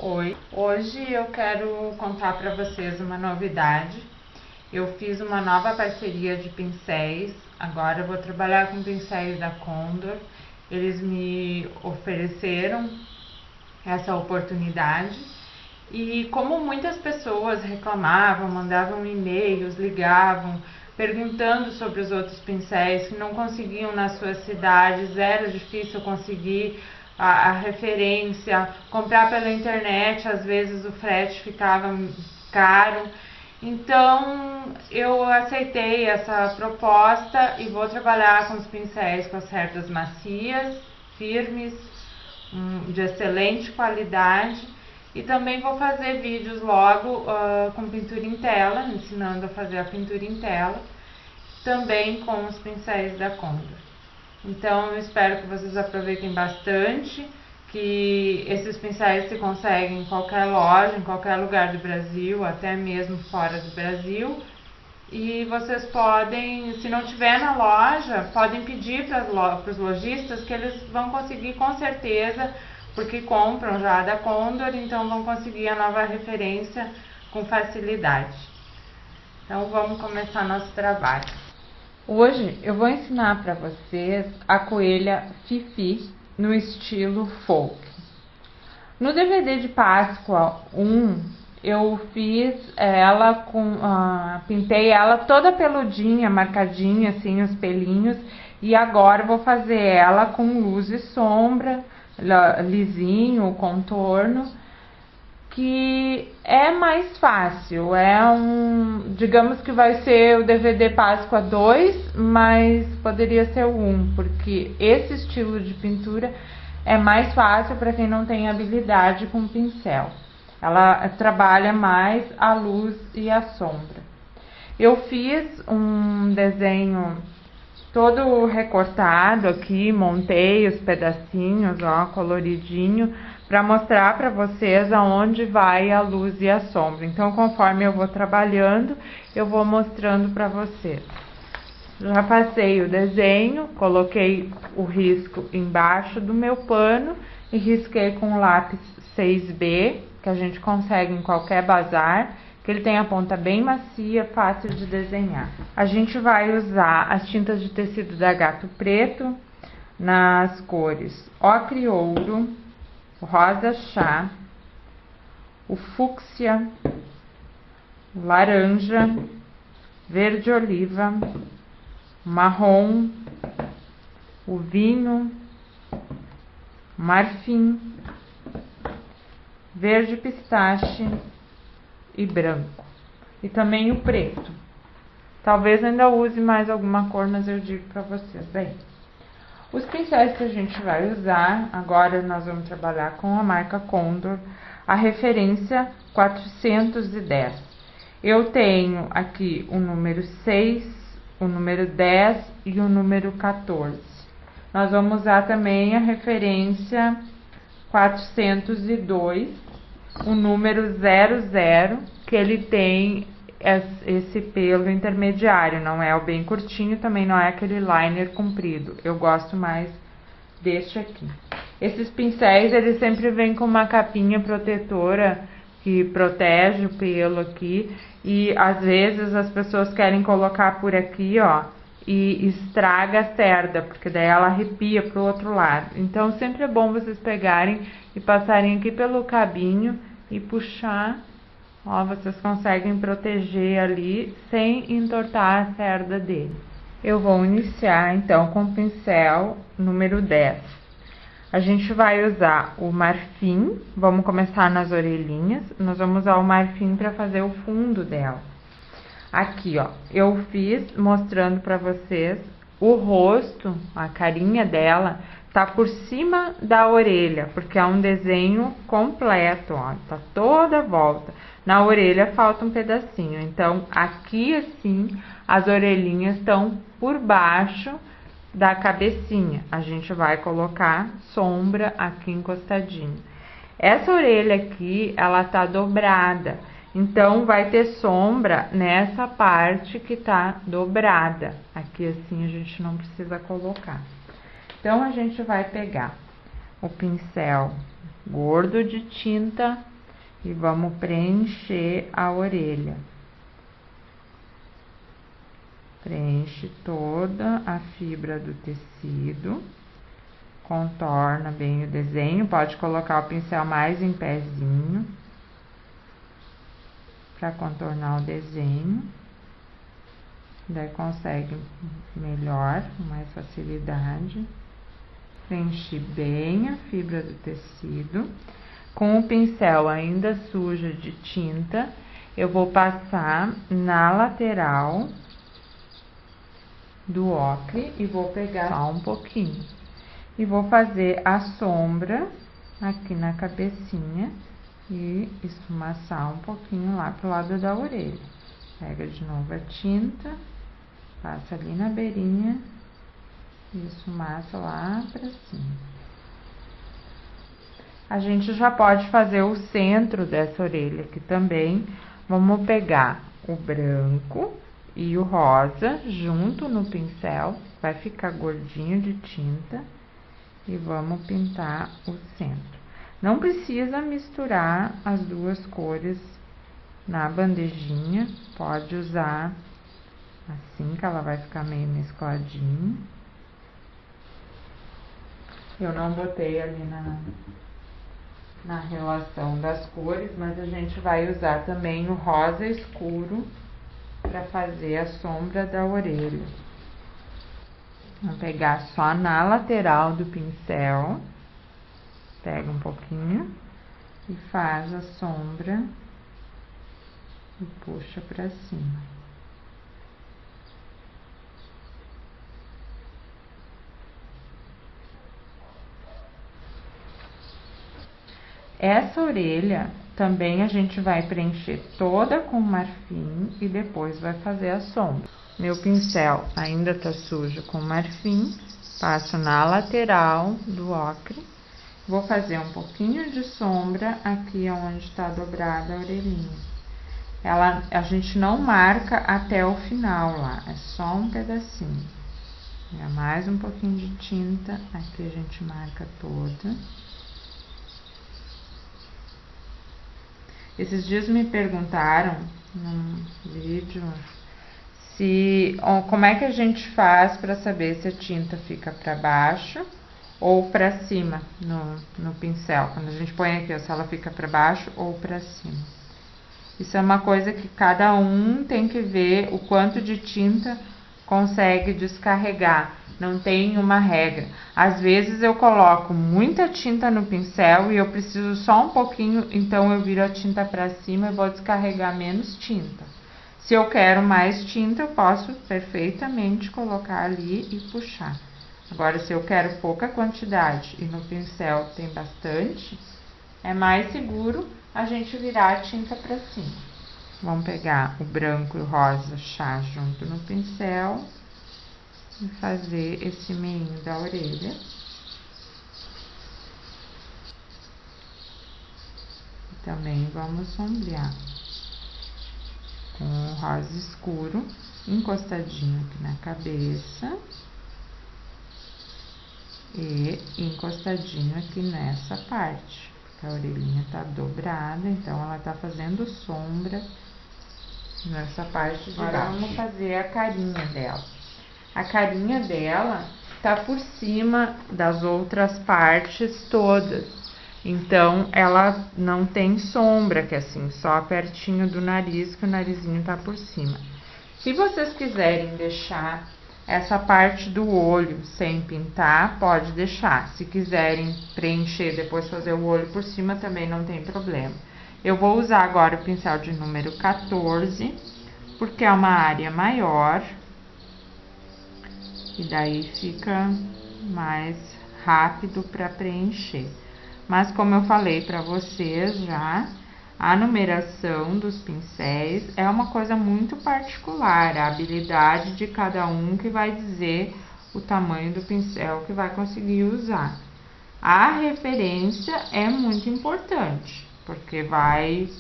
Oi, hoje eu quero contar para vocês uma novidade. Eu fiz uma nova parceria de pincéis, agora eu vou trabalhar com pincéis da Condor. Eles me ofereceram essa oportunidade e como muitas pessoas reclamavam, mandavam e-mails, ligavam, perguntando sobre os outros pincéis que não conseguiam nas suas cidades, era difícil conseguir a referência, comprar pela internet, às vezes o frete ficava caro. Então eu aceitei essa proposta e vou trabalhar com os pincéis com as cerdas macias, firmes, de excelente qualidade, e também vou fazer vídeos logo com pintura em tela, ensinando a fazer a pintura em tela, também com os pincéis da Condor. Então eu espero que vocês aproveitem bastante, que esses pincéis se conseguem em qualquer loja, em qualquer lugar do Brasil, até mesmo fora do Brasil. E vocês podem, se não tiver na loja, podem pedir para os lojistas que eles vão conseguir com certeza, porque compram já da Condor, então vão conseguir a nova referência com facilidade. Então vamos começar nosso trabalho. Hoje eu vou ensinar para vocês a coelha Fifi no estilo folk. No DVD de Páscoa 1, eu fiz ela pintei ela toda peludinha, marcadinha assim os pelinhos, e agora eu vou fazer ela com luz e sombra, lisinho, contorno, que é mais fácil, digamos que vai ser o DVD Páscoa 2, mas poderia ser o 1, porque esse estilo de pintura é mais fácil para quem não tem habilidade com pincel. Ela trabalha mais a luz e a sombra. Eu fiz um desenho todo recortado aqui, montei os pedacinhos, ó, coloridinho, para mostrar para vocês aonde vai a luz e a sombra. Então, conforme eu vou trabalhando, eu vou mostrando para vocês. Já passei o desenho, coloquei o risco embaixo do meu pano e risquei com lápis 6B, que a gente consegue em qualquer bazar, que ele tem a ponta bem macia, fácil de desenhar. A gente vai usar as tintas de tecido da Gato Preto nas cores ocre e ouro, o rosa chá, o fúcsia, o laranja, verde oliva, marrom, o vinho, marfim, verde pistache e branco. E também o preto. Talvez ainda use mais alguma cor, mas eu digo para vocês. Bem, os pincéis que a gente vai usar, agora nós vamos trabalhar com a marca Condor, a referência 410. Eu tenho aqui o número 6, o número 10 e o número 14. Nós vamos usar também a referência 402, o número 00, que ele tem esse pelo intermediário, não é o bem curtinho, também não é aquele liner comprido. Eu gosto mais deste aqui. Esses pincéis, eles sempre vêm com uma capinha protetora que protege o pelo aqui, e às vezes as pessoas querem colocar por aqui, ó, e estraga a cerda, porque daí ela arrepia pro outro lado. Então sempre é bom vocês pegarem e passarem aqui pelo cabinho e puxar. Ó, vocês conseguem proteger ali sem entortar a cerda dele. Eu vou iniciar então com o pincel número 10. A gente vai usar o marfim, vamos começar nas orelhinhas. Nós vamos usar o marfim para fazer o fundo dela. Aqui, ó, eu fiz mostrando para vocês o rosto, a carinha dela tá por cima da orelha, porque é um desenho completo, ó, tá toda a volta. Na orelha falta um pedacinho, então aqui assim as orelhinhas estão por baixo da cabecinha. A gente vai colocar sombra aqui encostadinho. Essa orelha aqui, ela tá dobrada, então vai ter sombra nessa parte que tá dobrada. Aqui assim a gente não precisa colocar. Então a gente vai pegar o pincel gordo de tinta e vamos preencher a orelha. Preenche toda a fibra do tecido, contorna bem o desenho, pode colocar o pincel mais em pezinho para contornar o desenho, daí consegue melhor, com mais facilidade. Preenchi bem a fibra do tecido. Com o pincel ainda sujo de tinta, eu vou passar na lateral do ocre e vou pegar só um pouquinho. E vou fazer a sombra aqui na cabecinha e esfumaçar um pouquinho lá pro lado da orelha. Pega de novo a tinta, passa ali na beirinha e esfumaça lá pra cima. A gente já pode fazer o centro dessa orelha aqui também. Vamos pegar o branco e o rosa junto no pincel, vai ficar gordinho de tinta, e vamos pintar o centro. Não precisa misturar as duas cores na bandejinha, pode usar assim que ela vai ficar meio mescladinha. Eu não botei ali na relação das cores, mas a gente vai usar também o rosa escuro para fazer a sombra da orelha. Vou pegar só na lateral do pincel, pega um pouquinho e faz a sombra e puxa para cima. Essa orelha também a gente vai preencher toda com marfim e depois vai fazer a sombra. Meu pincel ainda tá sujo com marfim, passo na lateral do ocre, vou fazer um pouquinho de sombra aqui onde está dobrada a orelhinha. A gente não marca até o final lá, é só um pedacinho. É mais um pouquinho de tinta, aqui a gente marca toda. Esses dias me perguntaram num vídeo como é que a gente faz para saber se a tinta fica para baixo ou para cima no pincel. Quando a gente põe aqui, ó, se ela fica para baixo ou para cima. Isso é uma coisa que cada um tem que ver o quanto de tinta consegue descarregar. Não tem uma regra. Às vezes eu coloco muita tinta no pincel e eu preciso só um pouquinho, então eu viro a tinta para cima e vou descarregar menos tinta. Se eu quero mais tinta, eu posso perfeitamente colocar ali e puxar. Agora, se eu quero pouca quantidade e no pincel tem bastante, é mais seguro a gente virar a tinta para cima. Vamos pegar o branco e o rosa chá junto no pincel e fazer esse meinho da orelha. E também vamos sombrear com o rosa escuro, encostadinho aqui na cabeça e encostadinho aqui nessa parte, porque a orelhinha tá dobrada, então ela tá fazendo sombra nessa parte de baixo. Agora vamos fazer a carinha dela. A carinha dela tá por cima das outras partes todas, então ela não tem sombra, que é assim, só pertinho do nariz, que o narizinho tá por cima. Se vocês quiserem deixar essa parte do olho sem pintar, pode deixar. Se quiserem preencher, depois fazer o olho por cima, também não tem problema. Eu vou usar agora o pincel de número 14, porque é uma área maior. E daí fica mais rápido para preencher. Mas como eu falei para vocês já, a numeração dos pincéis é uma coisa muito particular, a habilidade de cada um que vai dizer o tamanho do pincel que vai conseguir usar. A referência é muito importante, porque vai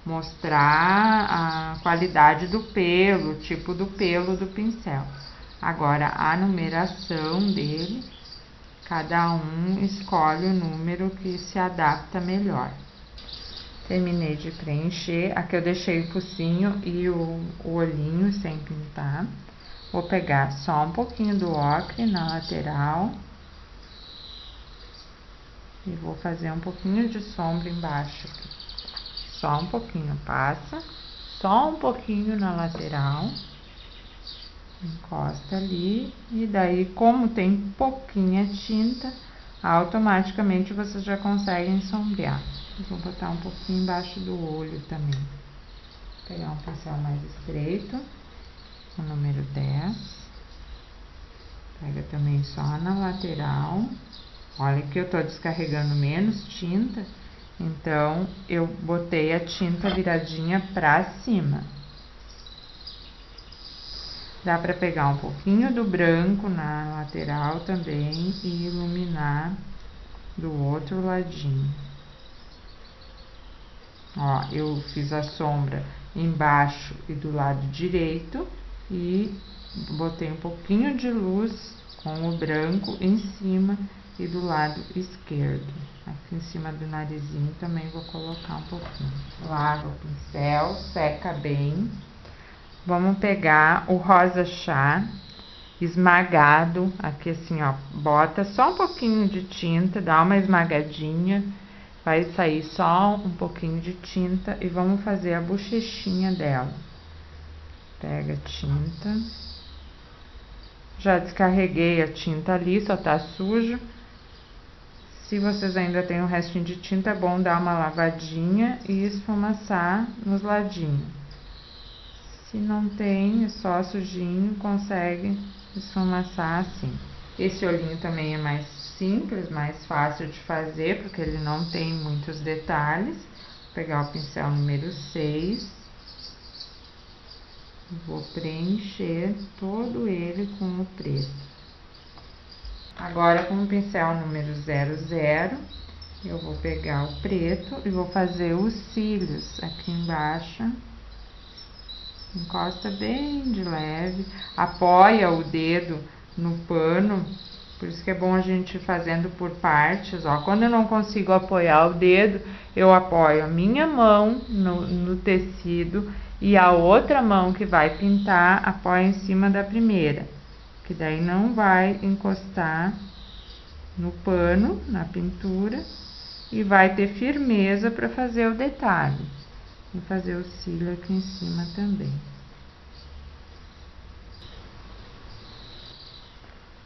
mostrar a qualidade do pelo, o tipo do pelo do pincel. Agora, a numeração dele, cada um escolhe o número que se adapta melhor. Terminei de preencher. Aqui eu deixei o focinho e o olhinho sem pintar. Vou pegar só um pouquinho do ocre na lateral. E vou fazer um pouquinho de sombra embaixo aqui. Só um pouquinho, passa. Só um pouquinho na lateral. Encosta ali. E daí, como tem pouquinha tinta, automaticamente vocês já conseguem sombrear. Vou botar um pouquinho embaixo do olho também. Vou pegar um pincel mais estreito, o número 10. Pega também só na lateral. Olha que eu tô descarregando menos tinta, então eu botei a tinta viradinha pra cima. Dá pra pegar um pouquinho do branco na lateral também e iluminar do outro ladinho. Ó, eu fiz a sombra embaixo e do lado direito e botei um pouquinho de luz com o branco em cima e do lado esquerdo. Aqui em cima do narizinho também vou colocar um pouquinho. Lava o pincel, seca bem. Vamos pegar o rosa chá esmagado, aqui assim, ó, bota só um pouquinho de tinta, dá uma esmagadinha. Vai sair só um pouquinho de tinta e vamos fazer a bochechinha dela. Pega a tinta. Já descarreguei a tinta ali, só tá sujo. Se vocês ainda têm um restinho de tinta, é bom dar uma lavadinha e esfumaçar nos ladinhos. Se não tem, é só sujinho, consegue esfumaçar assim. Esse olhinho também é mais simples, mais fácil de fazer, porque ele não tem muitos detalhes. Vou pegar o pincel número 6. Vou preencher todo ele com o preto. Agora, com o pincel número 00, eu vou pegar o preto e vou fazer os cílios aqui embaixo. Encosta bem de leve, apoia o dedo no pano, por isso que é bom a gente ir fazendo por partes, ó. Quando eu não consigo apoiar o dedo, eu apoio a minha mão no tecido e a outra mão que vai pintar, apoia em cima da primeira, que daí não vai encostar no pano, na pintura, e vai ter firmeza para fazer o detalhe. Vou fazer o cílio aqui em cima também.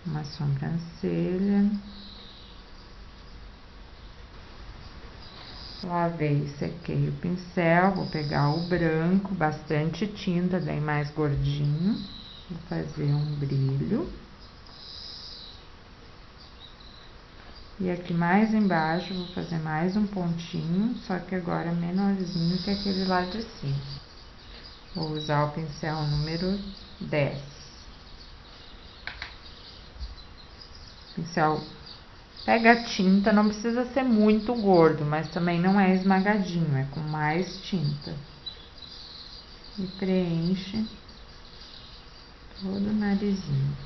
Uma sobrancelha. Lavei, sequei o pincel, vou pegar o branco, bastante tinta, bem mais gordinho. Vou fazer um brilho. E aqui mais embaixo vou fazer mais um pontinho, só que agora menorzinho que aquele lá de cima. Vou usar o pincel número 10. Pincel pega a tinta, não precisa ser muito gordo, mas também não é esmagadinho, é com mais tinta. E preenche todo o narizinho.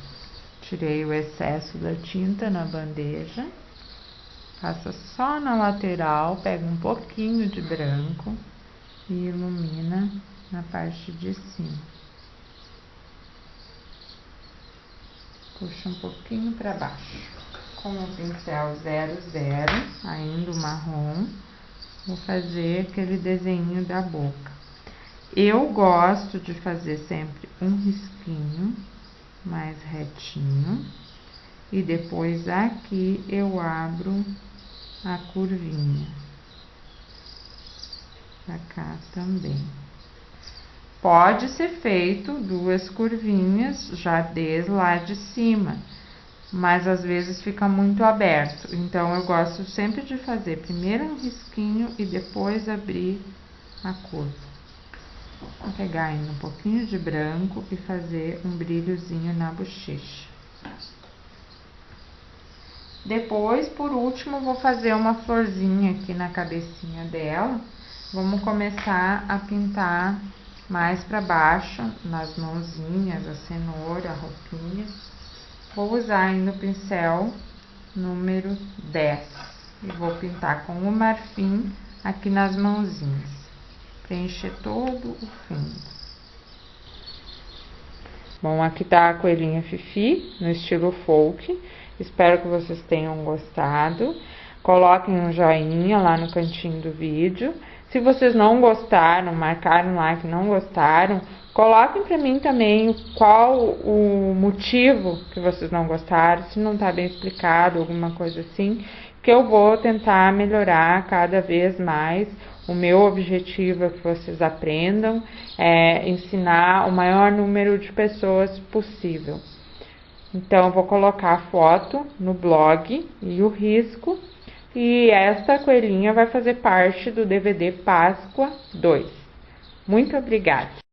Tirei o excesso da tinta na bandeja. Passa só na lateral, pega um pouquinho de branco e ilumina na parte de cima. Puxa um pouquinho para baixo. Com o pincel 00, ainda o marrom, vou fazer aquele desenho da boca. Eu gosto de fazer sempre um risquinho mais retinho e depois aqui eu abro a curvinha pra cá também. Pode ser feito duas curvinhas já desde lá de cima, mas às vezes fica muito aberto, então eu gosto sempre de fazer primeiro um risquinho e depois abrir a curva. Vou pegar ainda um pouquinho de branco e fazer um brilhozinho na bochecha. Depois, por último, vou fazer uma florzinha aqui na cabecinha dela. Vamos começar a pintar mais para baixo, nas mãozinhas, a cenoura, a roupinha. Vou usar ainda o pincel número 10 e vou pintar com o marfim aqui nas mãozinhas, preencher todo o fundo. Bom, aqui tá a coelhinha Fifi, no estilo folk. Espero que vocês tenham gostado. Coloquem um joinha lá no cantinho do vídeo. Se vocês não gostaram, marcaram lá que não gostaram, coloquem pra mim também qual o motivo que vocês não gostaram, se não tá bem explicado, alguma coisa assim, que eu vou tentar melhorar cada vez mais. O meu objetivo é que vocês aprendam, ensinar o maior número de pessoas possível. Então, eu vou colocar a foto no blog e o risco. E esta coelhinha vai fazer parte do DVD Páscoa 2. Muito obrigada!